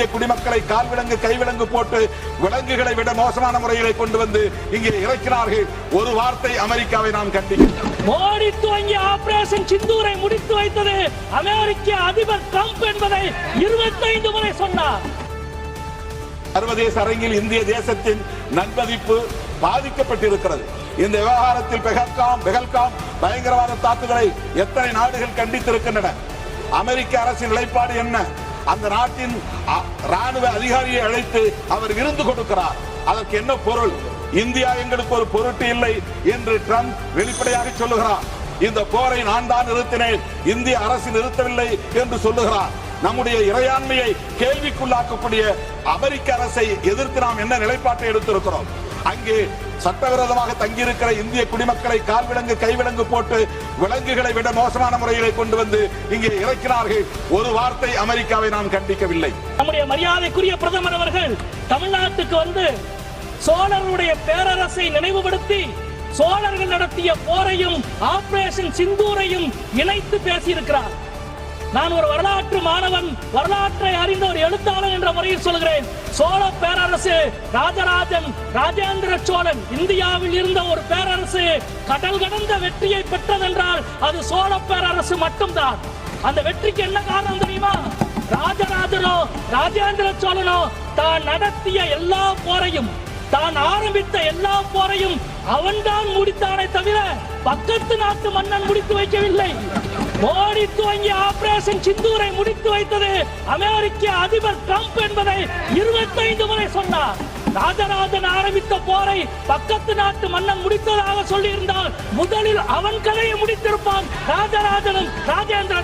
இந்திய குடிமக்களை கால்விலங்கு கைவிலங்கு போட்டு விலங்குகளை விட மோசமான முறையிலே கொண்டு வந்து இங்கே இறக்கிறார்கள். ஒரு வார்த்தை அமெரிக்காவை நாம் கண்டிக்கிறோம். மோடி துவங்கிய ஆபரேஷன் சிந்தூரை முடித்து வைத்தது அமெரிக்க அதிபர் ட்ரம்ப் என்பதை 25 முறை சொன்னார். சர்வதேச அரங்கில் இந்திய தேசத்தின் நன்மதிப்பு பாதிக்கப்பட்டிருக்கிறது. இந்த விவகாரத்தில் பெஹல்காம் பயங்கரவாத தாக்குதலை எத்தனை நாடுகள் கண்டித்திருக்கின்றன? அமெரிக்க அரசின் நிலைப்பாடு என்ன? அந்த நாட்டின் ராணுவ அதிகாரியை அழைத்து அவர் விருந்து கொடுக்கிறார். அதற்கு என்ன பொருள்? இந்தியா எங்களுக்கு ஒரு பொருட்டு இல்லை என்று ட்ரம்ப் வெளிப்படையாக சொல்லுகிறார். இந்த போரை நான் தான் நிறுத்தினேன், இந்திய அரசு நிறுத்தவில்லை என்று சொல்லுகிறார். நம்முடைய இறையாண்மையை கேள்விக்குள்ளாக்கக்கூடிய அமெரிக்க அரசை எதிர்த்து நாம் என்ன நிலைப்பாட்டை எடுத்திருக்கிறோம்? அங்கே சட்டவிரோதமாக தங்கியிருக்கிற இந்திய குடிமக்களை கால்விலங்கு கைவிலங்கு போட்டு விலங்குகளை விட மோசமான முறையிலே கொண்டு வந்து இங்கே இறக்கிறார்கள். ஒரு வார்த்தை அமெரிக்காவை நாம் கண்டிக்கவில்லை. நம்முடைய மரியாதைக்குரிய பிரதமர் அவர்கள் தமிழ்நாட்டுக்கு வந்து சோழர்களுடைய பேரரசை நினைவுபடுத்தி சோழர்கள் நடத்திய போரையும் ஆபரேஷன் சிந்தூரையும் இணைத்து பேசியிருக்கிறார். நான் ஒரு வரலாற்று மாணவன், வரலாற்றை அறிந்த ஒரு எழுத்தாளர் என்ற முறையில் சொல்கிறேன். சோழ பேரரசு, ராஜேந்திர சோழன் இந்தியாவில் இருந்த ஒரு பேரரசு கடல் கடந்த வெற்றியை பெற்றதென்றால் அது சோழ பேரரசு மட்டும்தான். அந்த வெற்றிக்கு என்ன காரணம் தெரியுமா? ராஜராஜனோ ராஜேந்திர சோழனோ தான் நடத்திய எல்லா போரையும், தான் ஆரம்பித்த எல்லா போரையும் அவன்தான் முடித்தானே தவிர பக்கத்து நாட்டு மன்னன் முடித்து வைக்கவில்லை. மோடி துவங்கிய ஆபரேஷன் சிந்தூரை முடித்து வைத்தது அமெரிக்க அதிபர் ட்ரம்ப் என்பதை 25 முறை சொன்னார். ராஜராஜன் ஆரம்பித்த போரை பக்கத்து நாட்டு மன்னன் முடித்ததாக சொல்லி இருந்தால் முதலில் அவன் கதையை முடித்திருப்பான் ராஜராஜனும் ராஜேந்திர